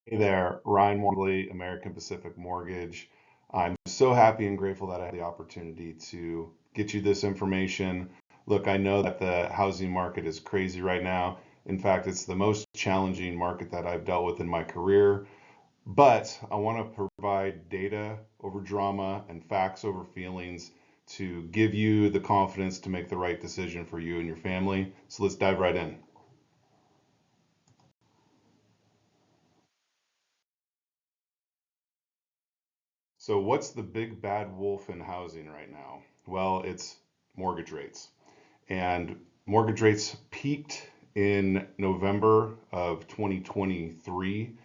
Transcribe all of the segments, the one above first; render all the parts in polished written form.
Hey there, Ryan Wangley, American Pacific Mortgage. I'm so happy and grateful that I had the opportunity to get you this information. Look, I know that the housing market is crazy right now. In fact, it's the most challenging market that I've dealt with in my career. But I want to provide data over drama and facts over feelings to give you the confidence to make the right decision for you and your family. So let's dive right in. So, what's the big bad wolf in housing right now? Well, it's mortgage rates. And mortgage rates peaked in November of 2023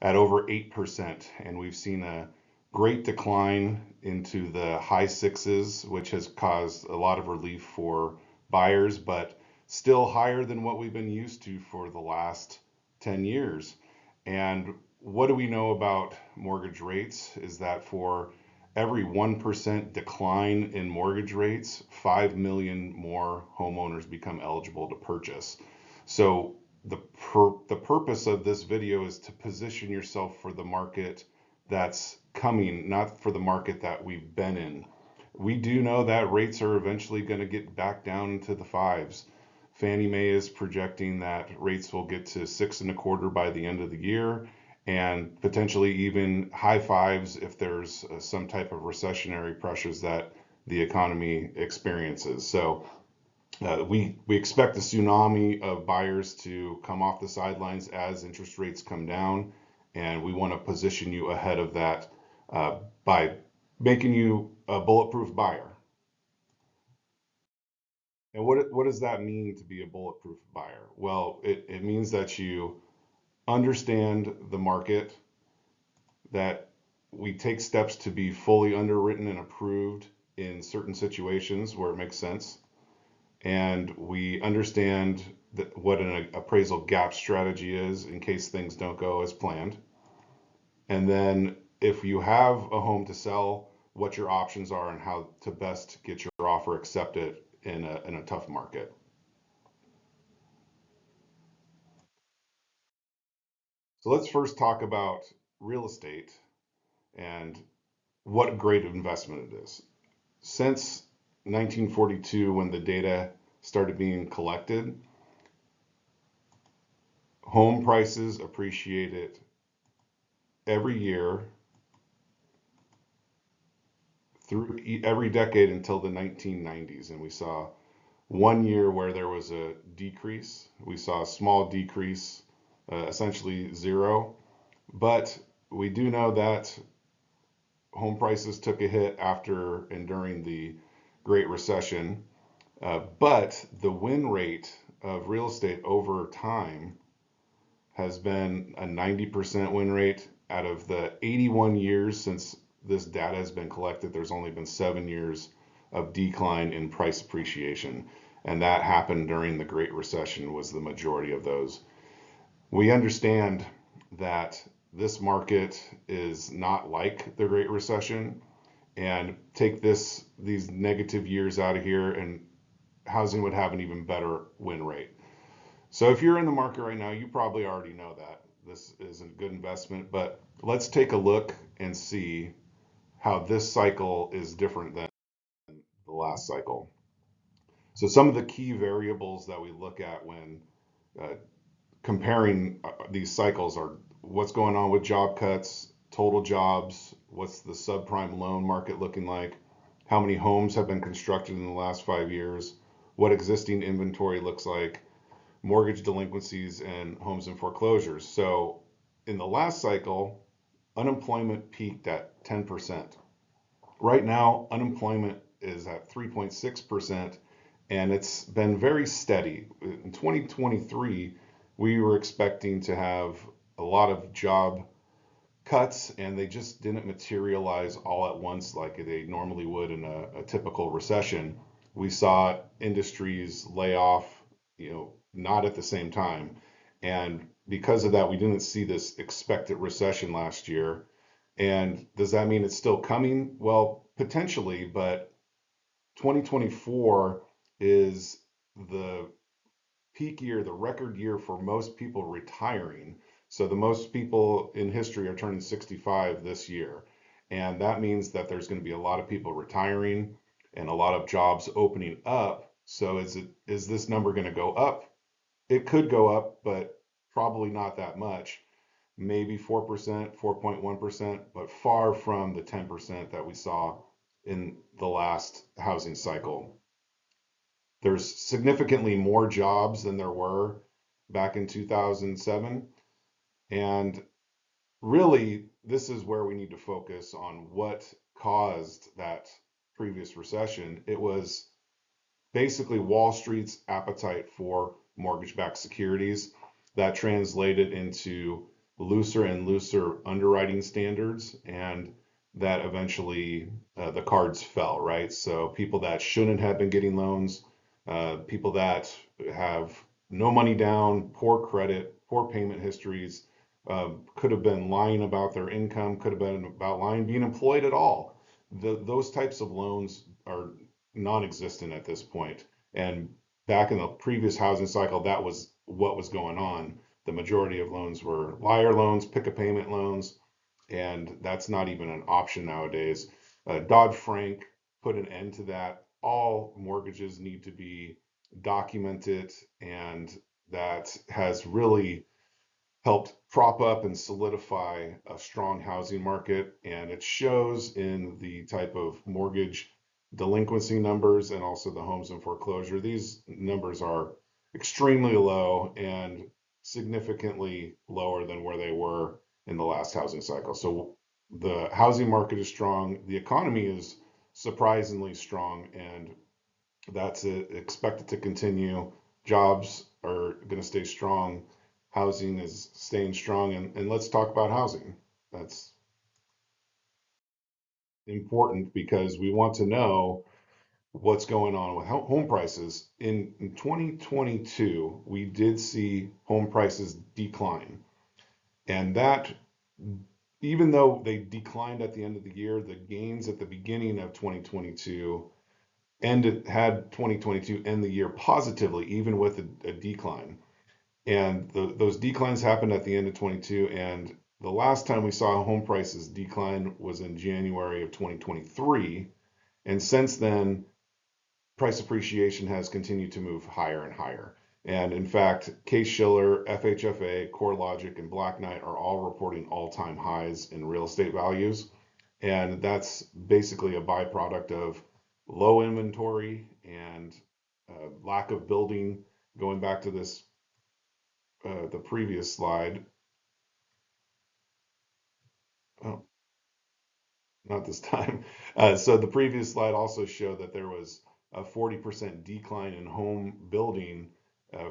at over 8%. And we've seen a great decline into the high sixes, which has caused a lot of relief for buyers, but still higher than what we've been used to for the last 10 years. And what do we know about mortgage rates is that for every 1% decline in mortgage rates, 5 million more homeowners become eligible to purchase. So the purpose of this video is to position yourself for the market that's coming, not for the market that we've been in. We do know that rates are eventually going to get back down into the fives. Fannie Mae is projecting that rates will get to 6.25 by the end of the year, and potentially even high fives if there's some type of recessionary pressures that the economy experiences. So we expect a tsunami of buyers to come off the sidelines as interest rates come down, and we want to position you ahead of that by making you a bulletproof buyer. And what does that mean to be a bulletproof buyer? Well, it means that you understand the market, that we take steps to be fully underwritten and approved in certain situations where it makes sense, and we understand what an appraisal gap strategy is in case things don't go as planned. And then if you have a home to sell, what your options are and how to best get your offer accepted in a tough market. So let's first talk about real estate and what a great investment it is. Since 1942, when the data started being collected, home prices appreciated every year through every decade until the 1990s. And we saw one year where there was a decrease. We saw a small decrease, essentially zero. But we do know that home prices took a hit after and during the Great Recession. But the win rate of real estate over time has been a 90% win rate. Out of the 81 years since this data has been collected, there's only been 7 years of decline in price appreciation. And that happened during the Great Recession, was the majority of those. We understand that this market is not like the Great Recession, and take these negative years out of here, and housing would have an even better win rate. So if you're in the market right now, you probably already know that this is a good investment, but let's take a look and see how this cycle is different than the last cycle. So some of the key variables that we look at when uh, comparing these cycles are what's going on with job cuts, total jobs, what's the subprime loan market looking like, how many homes have been constructed in the last 5 years, what existing inventory looks like, mortgage delinquencies, and homes in foreclosures. So in the last cycle, unemployment peaked at 10%. Right now, unemployment is at 3.6%, and it's been very steady. In 2023, we were expecting to have a lot of job cuts, and they just didn't materialize all at once like they normally would in a typical recession. We saw industries lay off, not at the same time. And because of that, we didn't see this expected recession last year. And does that mean it's still coming? Well, potentially, but 2024 is the peak year, the record year for most people retiring. So the most people in history are turning 65 this year. And that means that there's going to be a lot of people retiring and a lot of jobs opening up. So is this number going to go up? It could go up, but probably not that much. Maybe 4%, 4.1%, but far from the 10% that we saw in the last housing cycle. There's significantly more jobs than there were back in 2007. And really, this is where we need to focus on what caused that previous recession. It was basically Wall Street's appetite for mortgage-backed securities that translated into looser and looser underwriting standards, and that eventually the cards fell, right? So people that shouldn't have been getting loans, people that have no money down, poor credit, poor payment histories, could have been lying about their income, could have been about lying being employed at all. Those types of loans are non-existent at this point. And back in the previous housing cycle, that was what was going on. The majority of loans were liar loans, pick a payment loans, and that's not even an option nowadays. Dodd-Frank put an end to that. All mortgages need to be documented, and that has really helped prop up and solidify a strong housing market. And it shows in the type of mortgage delinquency numbers and also the homes in foreclosure. These numbers are extremely low and significantly lower than where they were in the last housing cycle. So the housing market is strong. The economy is surprisingly strong, and that's expected to continue. Jobs are going to stay strong. Housing is staying strong. And let's talk about housing. That's important because we want to know what's going on with home prices. In 2022, we did see home prices decline. And that, even though they declined at the end of the year, the gains at the beginning of 2022 had 2022 end the year positively, even with a decline. And those declines happened at the end of 22. And the last time we saw home prices decline was in January of 2023. And since then, price appreciation has continued to move higher and higher. And in fact, Case-Shiller, FHFA, CoreLogic, and Black Knight are all reporting all-time highs in real estate values. And that's basically a byproduct of low inventory and lack of building. Going back to this, the previous slide. Oh, not this time. So the previous slide also showed that there was a 40% decline in home building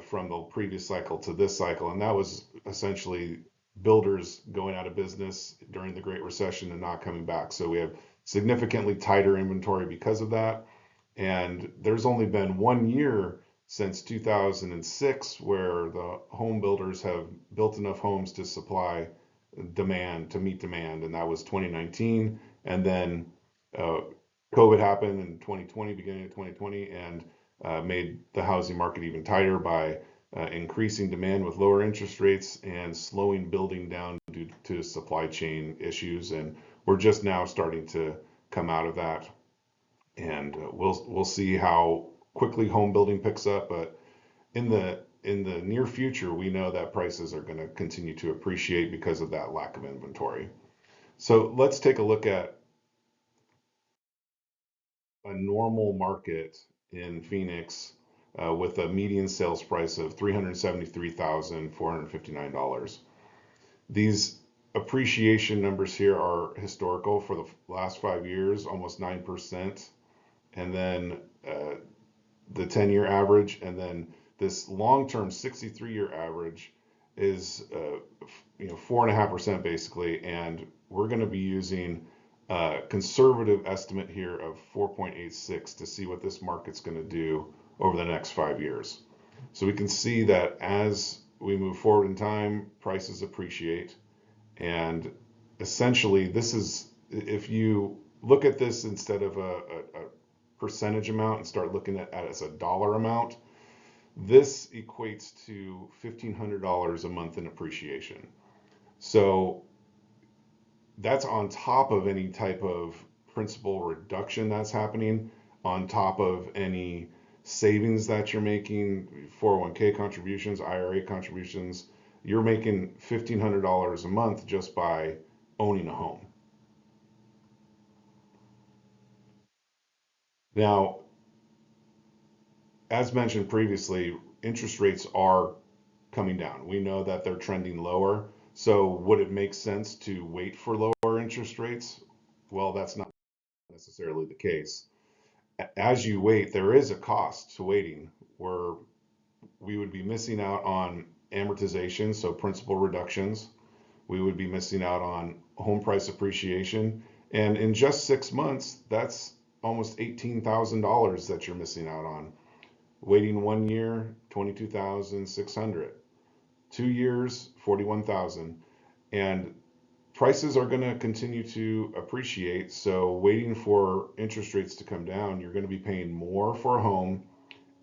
from the previous cycle to this cycle. And that was essentially builders going out of business during the Great Recession and not coming back. So we have significantly tighter inventory because of that. And there's only been 1 year since 2006 where the home builders have built enough homes to supply demand, to meet demand, and that was 2019. And then uh, COVID happened in 2020, beginning of 2020, and made the housing market even tighter by increasing demand with lower interest rates and slowing building down due to supply chain issues. And we're just now starting to come out of that, and we'll see how quickly home building picks up. But in the near future, we know that prices are going to continue to appreciate because of that lack of inventory. So let's take a look at a normal market in Phoenix with a median sales price of $373,459. These appreciation numbers here are historical for the last 5 years, almost 9%, and then the 10-year average, and then this long-term 63-year average is 4.5% basically, and we're going to be using a conservative estimate here of 4.86 to see what this market's going to do over the next 5 years. So we can see that as we move forward in time, prices appreciate, and essentially this is, if you look at this instead of a percentage amount and start looking at it as a dollar amount, this equates to $1,500 a month in appreciation. So that's on top of any type of principal reduction that's happening, on top of any savings that you're making, 401k contributions, IRA contributions. You're making $1,500 a month just by owning a home. Now, as mentioned previously, interest rates are coming down. We know that they're trending lower. So, would it make sense to wait for lower interest rates? Well, that's not necessarily the case. As you wait, there is a cost to waiting where we would be missing out on amortization, so principal reductions. We would be missing out on home price appreciation. And in just 6 months, that's almost $18,000 that you're missing out on. Waiting 1 year, 22,600. 2 years, 41,000. And prices are going to continue to appreciate. So waiting for interest rates to come down, you're going to be paying more for a home.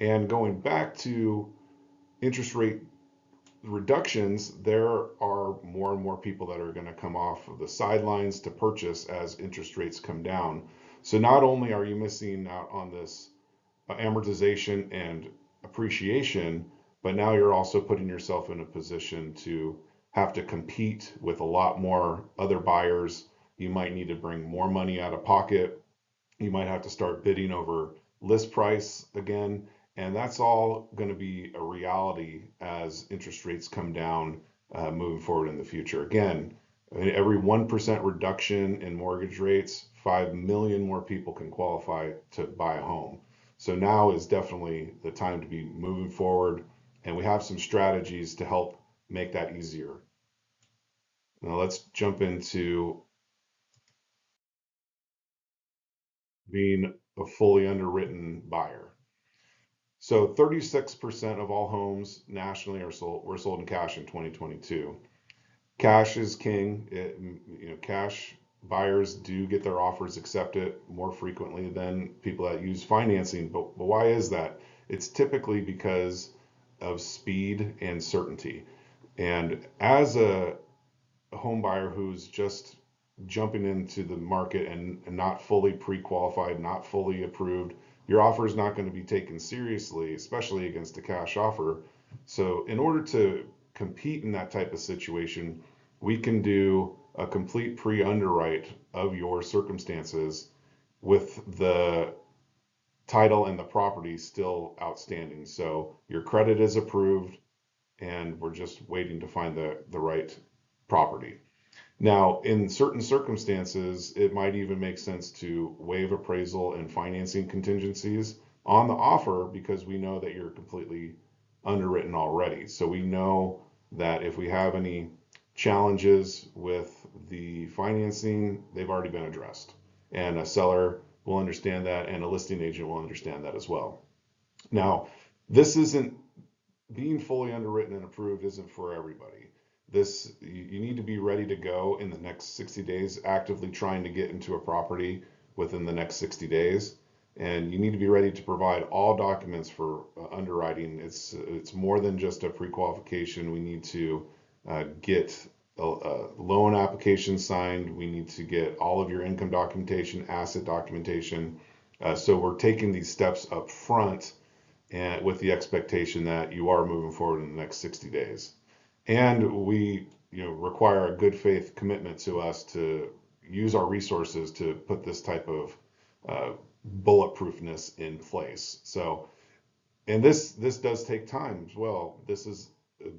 And going back to interest rate reductions, there are more and more people that are going to come off of the sidelines to purchase as interest rates come down. So not only are you missing out on this amortization and appreciation, but now you're also putting yourself in a position to have to compete with a lot more other buyers. You might need to bring more money out of pocket. You might have to start bidding over list price again. And that's all going to be a reality as interest rates come down moving forward in the future. Again, every 1% reduction in mortgage rates, 5 million more people can qualify to buy a home. So now is definitely the time to be moving forward. And we have some strategies to help make that easier. Now let's jump into being a fully underwritten buyer. So 36% of all homes nationally were sold in cash in 2022. Cash is king. Cash buyers do get their offers accepted more frequently than people that use financing. But why is that? It's typically because of speed and certainty. And as a home buyer who's just jumping into the market and not fully pre-qualified, not fully approved, your offer is not going to be taken seriously, especially against a cash offer. So in order to compete in that type of situation, we can do a complete pre-underwrite of your circumstances with the title and the property still outstanding. So your credit is approved and we're just waiting to find the right property. Now, in certain circumstances, it might even make sense to waive appraisal and financing contingencies on the offer because we know that you're completely underwritten already. So we know that if we have any challenges with the financing, they've already been addressed. And a seller will understand that, and a listing agent will understand that as well. Now, this isn't being fully underwritten and approved isn't for everybody. This you need to be ready to go in the next 60 days, actively trying to get into a property within the next 60 days. And you need to be ready to provide all documents for underwriting. It's more than just a pre-qualification. We need to get a loan application signed. We need to get all of your income documentation, asset documentation. So we're taking these steps up front and with the expectation that you are moving forward in the next 60 days. And we, require a good faith commitment to us to use our resources to put this type of uh, bulletproofness in place. So, and this does take time as well. This is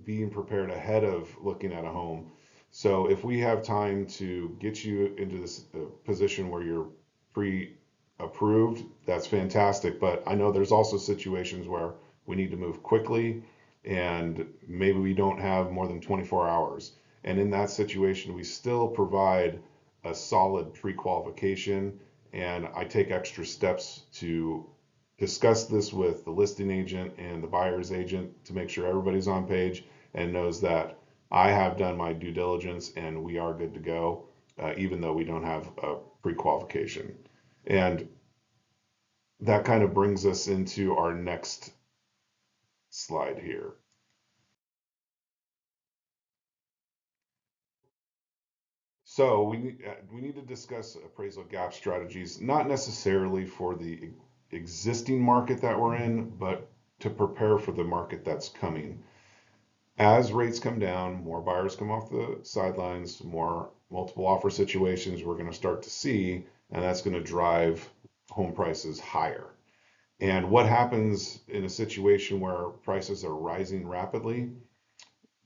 being prepared ahead of looking at a home. So if we have time to get you into this position where you're pre-approved, that's fantastic. But I know there's also situations where we need to move quickly and maybe we don't have more than 24 hours. And in that situation, we still provide a solid pre-qualification and I take extra steps to discuss this with the listing agent and the buyer's agent to make sure everybody's on page and knows that I have done my due diligence and we are good to go, even though we don't have a pre-qualification. And that kind of brings us into our next slide here. So we need to discuss appraisal gap strategies, not necessarily for the existing market that we're in, but to prepare for the market that's coming. As rates come down, more buyers come off the sidelines, more multiple offer situations we're going to start to see, and that's going to drive home prices higher. And what happens in a situation where prices are rising rapidly?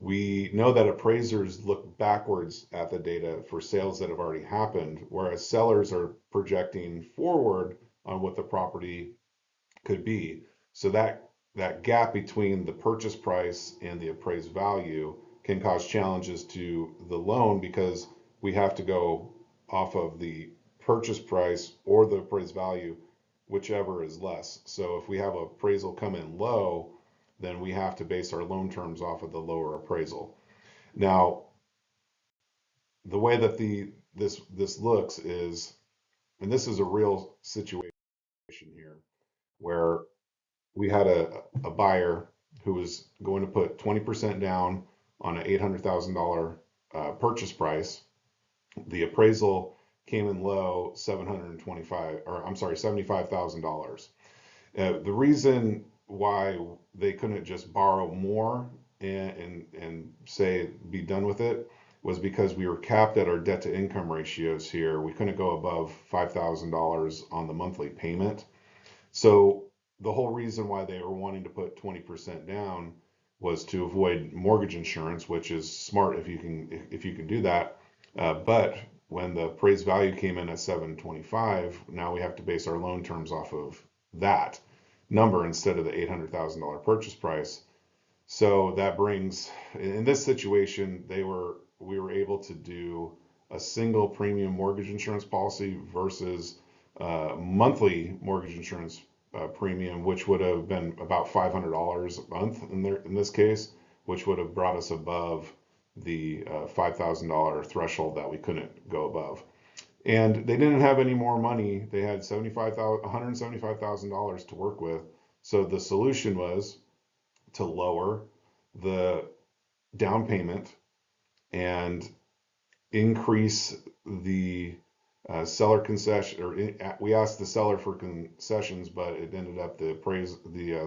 We know that appraisers look backwards at the data for sales that have already happened, whereas sellers are projecting forward on what the property could be. So that gap between the purchase price and the appraised value can cause challenges to the loan because we have to go off of the purchase price or the appraised value, whichever is less. So if we have appraisal come in low, then we have to base our loan terms off of the lower appraisal. Now, the way that this looks is, and this is a real situation here, where we had a buyer who was going to put 20% down on an $800,000 purchase price. The appraisal came in low, 725, or I'm sorry, $75,000. The reason why they couldn't just borrow more and say be done with it was because we were capped at our debt to income ratios here. We couldn't go above $5,000 on the monthly payment. So the whole reason why they were wanting to put 20% down was to avoid mortgage insurance, which is smart if you can do that. But when the appraised value came in at 725, now we have to base our loan terms off of that number instead of the $800,000 purchase price. So that brings, in this situation, we were able to do a single premium mortgage insurance policy versus monthly mortgage insurance premium, which would have been about $500 a month in this case, which would have brought us above the $5,000 threshold that we couldn't go above. And they didn't have any more money. They had $175,000 to work with. So the solution was to lower the down payment and increase the seller concession, or we asked the seller for concessions, but it ended up the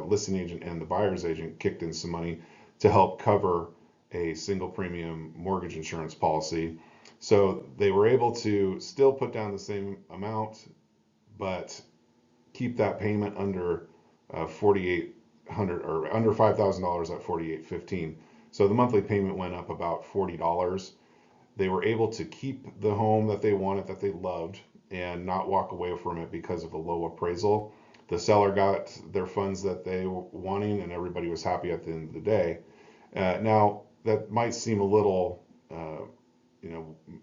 listing agent and the buyer's agent kicked in some money to help cover a single premium mortgage insurance policy. So they were able to still put down the same amount, but keep that payment under 4,800 or under $5,000 at 4,815. So the monthly payment went up about $40. They were able to keep the home that they wanted, that they loved, and not walk away from it because of a low appraisal. The seller got their funds that they were wanting, and everybody was happy at the end of the day. Now, that might seem a little,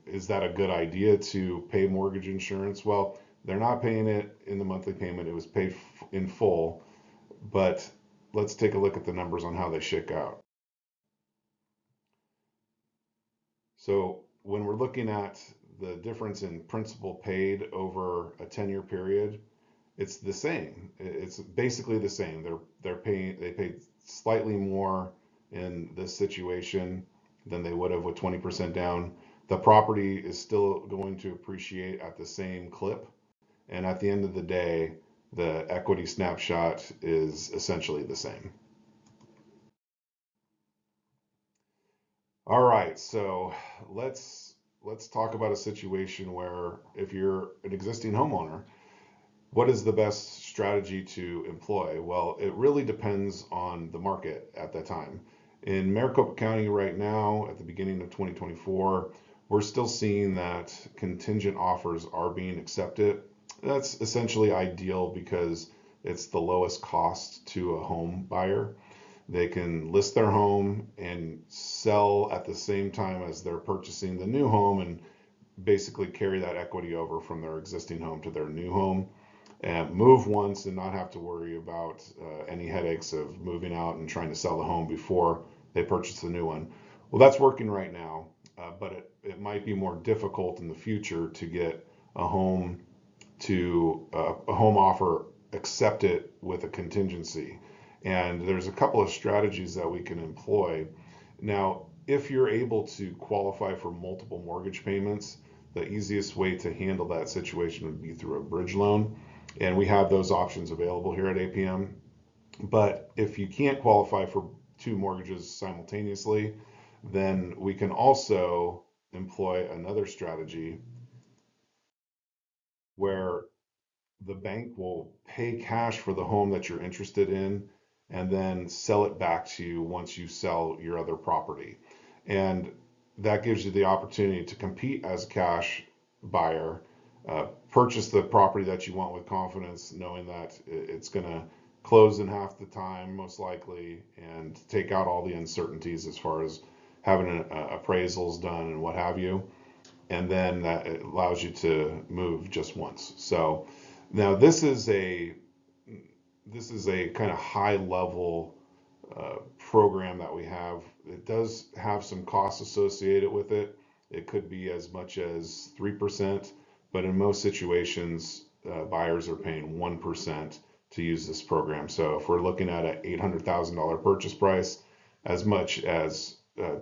is that a good idea to pay mortgage insurance? Well, they're not paying it in the monthly payment. It was paid in full. But let's take a look at the numbers on how they shake out. So when we're looking at the difference in principal paid over a 10-year period, it's the same. It's basically the same. They paid slightly more in this situation than they would have with 20% down. The property is still going to appreciate at the same clip, and at the end of the day, the equity snapshot is essentially the same. All right, so let's talk about a situation where if you're an existing homeowner, what is the best strategy to employ? Well, it really depends on the market at that time. In Maricopa County right now, at the beginning of 2024, we're still seeing that contingent offers are being accepted. That's essentially ideal because it's the lowest cost to a home buyer. They can list their home and sell at the same time as they're purchasing the new home and basically carry that equity over from their existing home to their new home and move once and not have to worry about any headaches of moving out and trying to sell the home before they purchase the new one. Well, that's working right now, but it might be more difficult in the future to get a home offer accepted with a contingency. And there's a couple of strategies that we can employ. Now, if you're able to qualify for multiple mortgage payments, the easiest way to handle that situation would be through a bridge loan. And we have those options available here at APM. But if you can't qualify for two mortgages simultaneously, then we can also employ another strategy where the bank will pay cash for the home that you're interested in and then sell it back to you once you sell your other property. And that gives you the opportunity to compete as a cash buyer, purchase the property that you want with confidence, knowing that it's going to close in half the time, most likely, and take out all the uncertainties as far as having appraisals done and what have you. And then that it allows you to move just once. So now this is a kind of high level program that we have. It does have some costs associated with it. It could be as much as 3%, but in most situations, buyers are paying 1% to use this program. So if we're looking at an $800,000 purchase price, as much as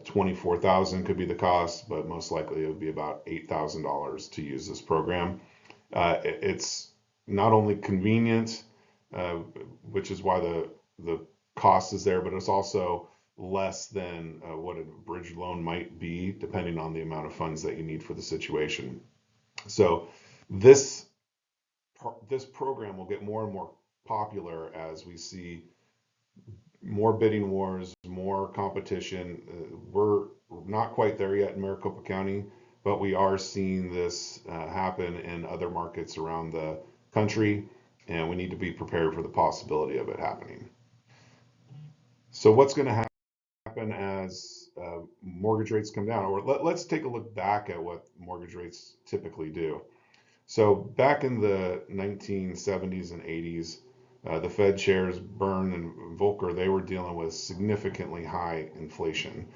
24,000 could be the cost, but most likely it would be about $8,000 to use this program. It's not only convenient, uh, which is why the cost is there, but it's also less than what a bridge loan might be, depending on the amount of funds that you need for the situation. So this this program will get more and more popular as we see more bidding wars, more competition. We're not quite there yet in Maricopa County, but we are seeing this happen in other markets around the country, and we need to be prepared for the possibility of it happening. So, what's going to happen as mortgage rates come down? Or let's take a look back at what mortgage rates typically do. So back in the 1970s and 80s, the Fed chairs Byrne and Volcker, they were dealing with significantly high inflation,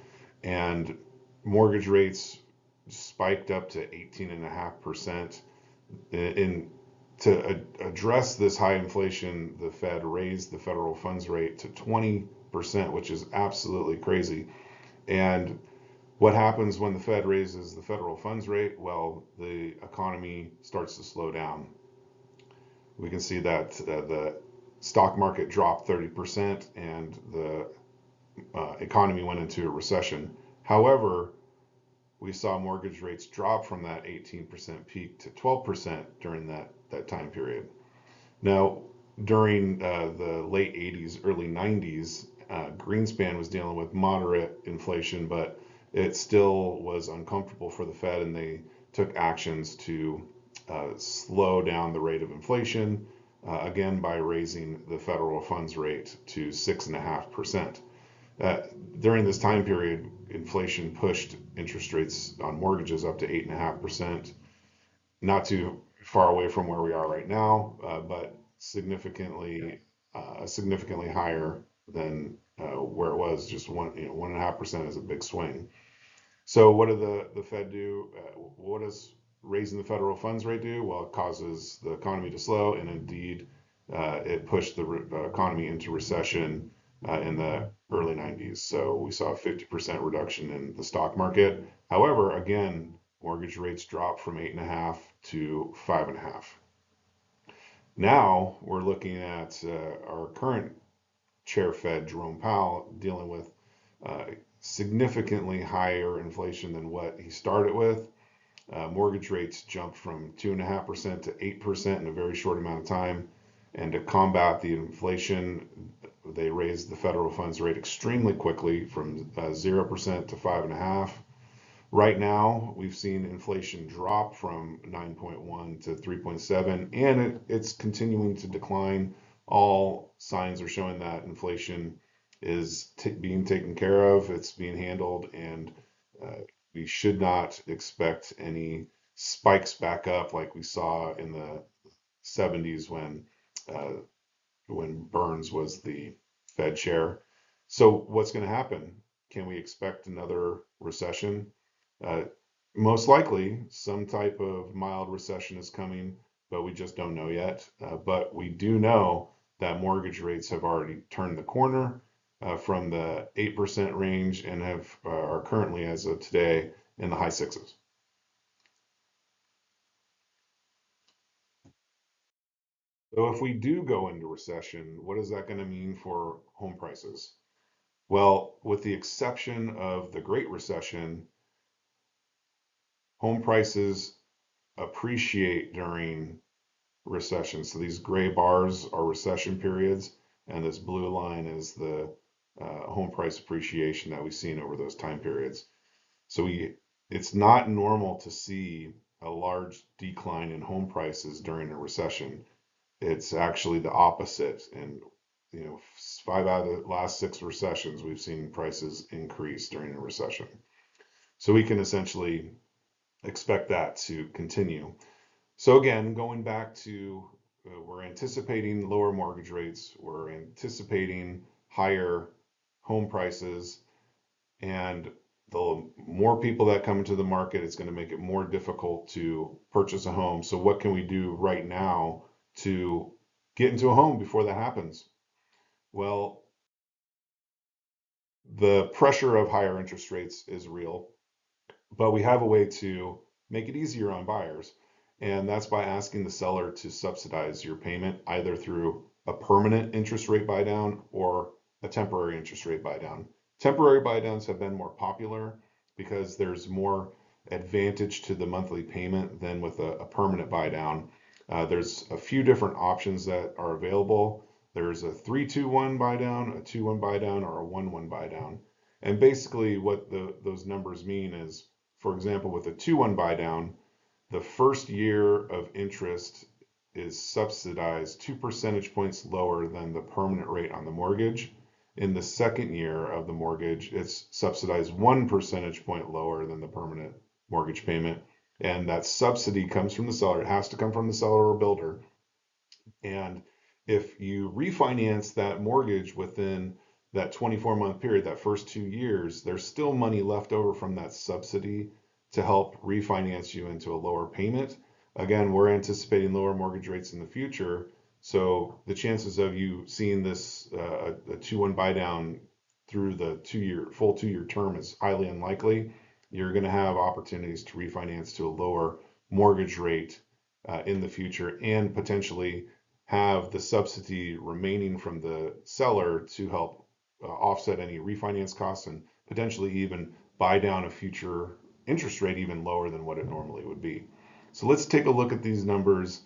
and mortgage rates spiked up to 18.5%. In to address this high inflation, the Fed raised the federal funds rate to 20%, which is absolutely crazy. And what happens when the Fed raises the federal funds rate? Well, the economy starts to slow down. We can see that the stock market dropped 30% and the economy went into a recession. However, we saw mortgage rates drop from that 18% peak to 12% during that time period. Now, during the late 80s, early 90s, Greenspan was dealing with moderate inflation, but it still was uncomfortable for the Fed, and they took actions to slow down the rate of inflation, again by raising the federal funds rate to 6.5%. Uh, During this time period, inflation pushed interest rates on mortgages up to 8.5%, not too far away from where we are right now, but significantly higher than where it was. Just 1.5% is a big swing. So what did the Fed do? What does raising the federal funds rate do? Well, it causes the economy to slow, and indeed, it pushed the economy into recession in the early 90s. So we saw a 50% reduction in the stock market. However, again, mortgage rates dropped from 8.5 to 5.5. Now we're looking at our current chair Fed, Jerome Powell, dealing with significantly higher inflation than what he started with. Mortgage rates jumped from 2.5% to 8% in a very short amount of time. And to combat the inflation, they raised the federal funds rate extremely quickly from 0% to 5.5. Right now, we've seen inflation drop from 9.1 to 3.7, and it's continuing to decline. All signs are showing that inflation is being taken care of, it's being handled, and uh, we should not expect any spikes back up like we saw in the 70s uh, when Burns was the Fed chair. So what's going to happen? Can we expect another recession? Uh, Most likely, some type of mild recession is coming, but we just don't know yet. But we do know that mortgage rates have already turned the corner from the 8% range and are currently, as of today, in the high sixes. So if we do go into recession, what is that going to mean for home prices? Well, with the exception of the Great Recession, home prices appreciate during recession. So these gray bars are recession periods, and this blue line is the home price appreciation that we've seen over those time periods. So it's not normal to see a large decline in home prices during a recession. It's actually the opposite. And 5 out of the last 6 recessions, we've seen prices increase during a recession. So we can essentially expect that to continue. So again, going back to we're anticipating lower mortgage rates, we're anticipating higher home prices, and the more people that come into the market, it's going to make it more difficult to purchase a home. So what can we do right now to get into a home before that happens? Well, the pressure of higher interest rates is real, but we have a way to make it easier on buyers. And that's by asking the seller to subsidize your payment either through a permanent interest rate buy down or a temporary interest rate buy down. Temporary buy downs have been more popular because there's more advantage to the monthly payment than with a permanent buy down. There's a few different options that are available. There's a 3-2-1 buy down, a 2-1 buy down, or a 1-1 buy down. And basically, what those numbers mean is, for example, with a 2-1 buy down, the first year of interest is subsidized 2 percentage points lower than the permanent rate on the mortgage. In the second year of the mortgage, it's subsidized 1 percentage point lower than the permanent mortgage payment. And that subsidy comes from the seller. It has to come from the seller or builder. And if you refinance that mortgage within that 24-month period, that first 2 years, there's still money left over from that subsidy to help refinance you into a lower payment. Again, we're anticipating lower mortgage rates in the future. So the chances of you seeing this a 2-1 buy down through the full 2-year term is highly unlikely. You're going to have opportunities to refinance to a lower mortgage rate in the future and potentially have the subsidy remaining from the seller to help offset any refinance costs and potentially even buy down a future interest rate even lower than what it normally would be. So let's take a look at these numbers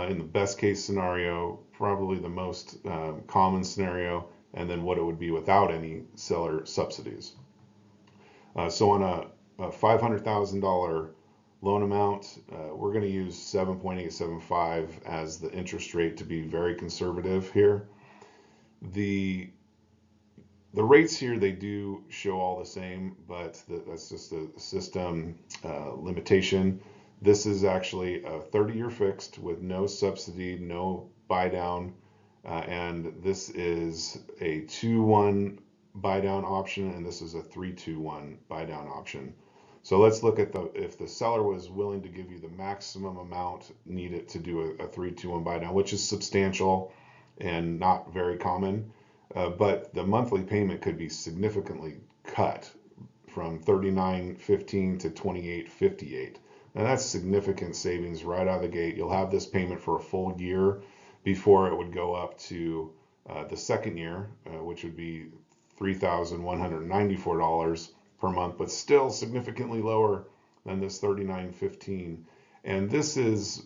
in the best case scenario, probably the most common scenario, and then what it would be without any seller subsidies. So on a $500,000 loan amount, we're going to use 7.875 as the interest rate to be very conservative here. The rates here, they do show all the same, but that's just a system limitation. This is actually a 30-year fixed with no subsidy, no buy down, and this is a 2-1 buy down option, and this is a 3-2-1 buy down option. So let's look at if the seller was willing to give you the maximum amount needed to do a 3-2-1 buy down, which is substantial and not very common. But the monthly payment could be significantly cut from $39.15 to $28.58. Now that's significant savings right out of the gate. You'll have this payment for a full year before it would go up to the second year, which would be $3,194 per month, but still significantly lower than this $39.15. And this is,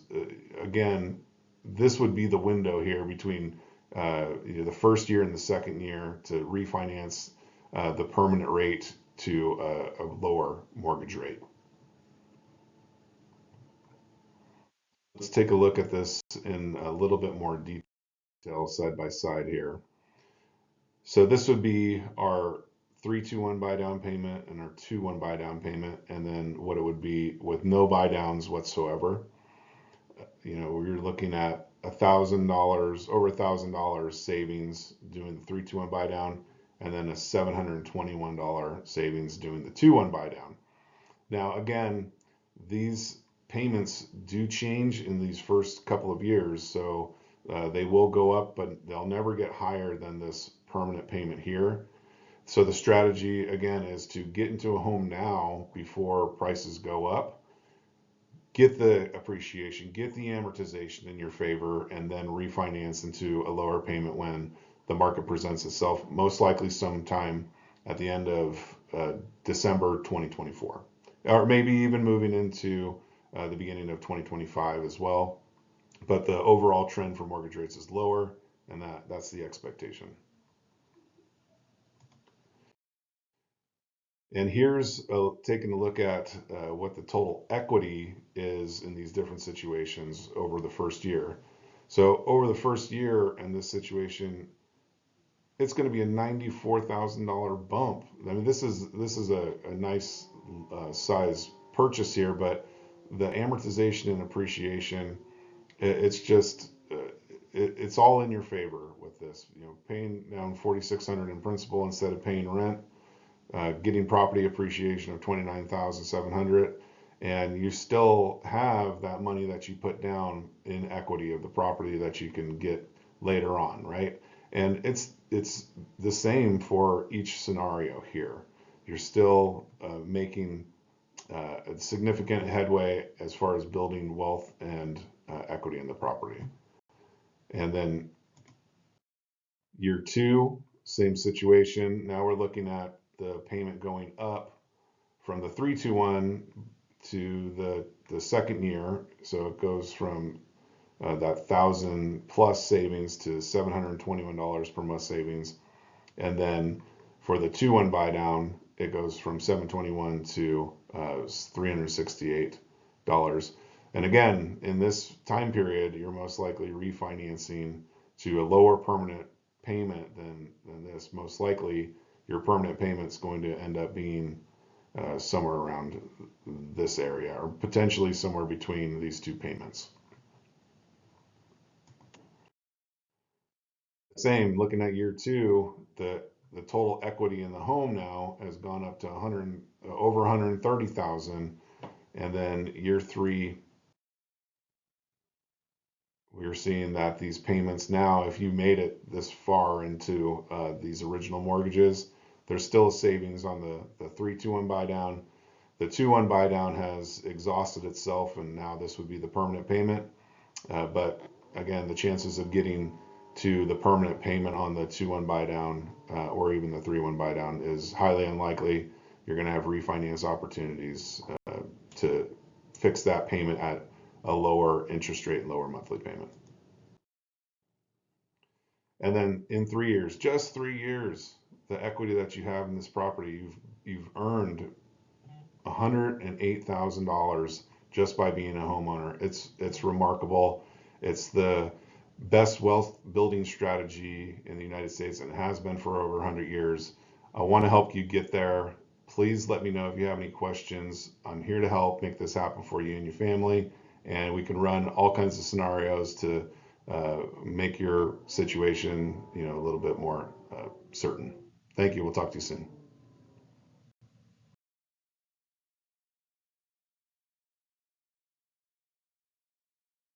again, this would be the window here between the first year and the second year to refinance the permanent rate to a lower mortgage rate. Let's take a look at this in a little bit more detail side by side here. So this would be our 3-2-1 buy down payment and our 2-1 buy down payment, and then what it would be with no buy downs whatsoever. We're looking at $1,000, over $1,000 savings doing the 3-2-1 buy down, and then a $721 savings doing the 2-1 buy down. Now, again, these payments do change in these first couple of years, so they will go up, but they'll never get higher than this permanent payment here. So the strategy, again, is to get into a home now before prices go up. get the appreciation, get the amortization in your favor, and then refinance into a lower payment when the market presents itself, most likely sometime at the end of December 2024, or maybe even moving into the beginning of 2025 as well. But the overall trend for mortgage rates is lower, and that's the expectation. And here's taking a look at what the total equity is in these different situations over the first year. So over the first year in this situation, it's going to be a $94,000 bump. I mean, this is a nice size purchase here, but the amortization and appreciation, it's just it's all in your favor with this. You know, paying down 4,600 in principal instead of paying rent, getting property appreciation of 29,700, and you still have that money that you put down in equity of the property that you can get later on, right? And it's the same for each scenario here. You're still making a significant headway as far as building wealth and equity in the property. And then year two, same situation. Now we're looking at the payment going up from the 321 to the second year. So it goes from that 1,000 plus savings to $721 per month savings. And then for the 2-1 buy down, it goes from 721 to $368. And again, in this time period, you're most likely refinancing to a lower permanent payment than this. Most likely, your permanent payment's going to end up being somewhere around this area, or potentially somewhere between these two payments. Same, looking at year two, the total equity in the home now has gone up to 100, over 130,000, and then year three, we're seeing that these payments now, if you made it this far into these original mortgages, there's still a savings on the 321 buy down. The 2-1 buy down has exhausted itself, and now this would be the permanent payment. But again, the chances of getting to the permanent payment on the 2-1 buy down or even the 3-1 buy down is highly unlikely. You're going to have refinance opportunities to fix that payment at a lower interest rate and lower monthly payment. And then in 3 years, just 3 years, the equity that you have in this property, you've earned $108,000 just by being a homeowner. It's remarkable. It's the best wealth building strategy in the United States, and has been for over 100 years. I want to help you get there. Please let me know if you have any questions. I'm here to help make this happen for you and your family, and we can run all kinds of scenarios to make your situation, a little bit more certain. Thank you. We'll talk to you soon.